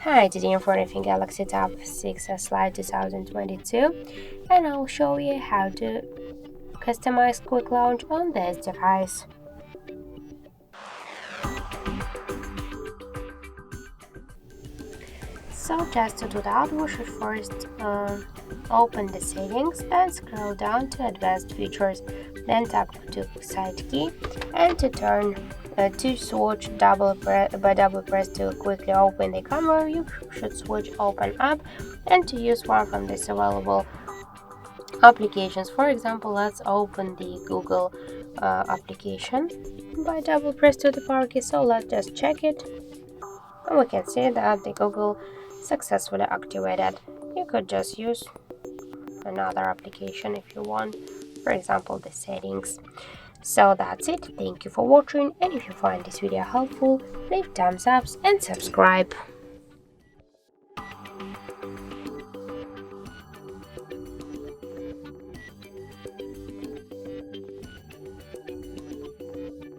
Hi, today I'm for Galaxy Tab S6 Lite 2022, and I'll show you how to customize quick launch on this device. So just to do that, we should first open the settings and scroll down to advanced features, then tap to side key and to switch double press to quickly open the camera. You should switch open up and to use one from this available applications. For example, let's open the Google application by double press to the power key. So let's just check it, and we can see that the Google successfully activated. You could just use another application if you want, for example the settings. So that's it. Thank you for watching, and if you find this video helpful, leave thumbs up and subscribe.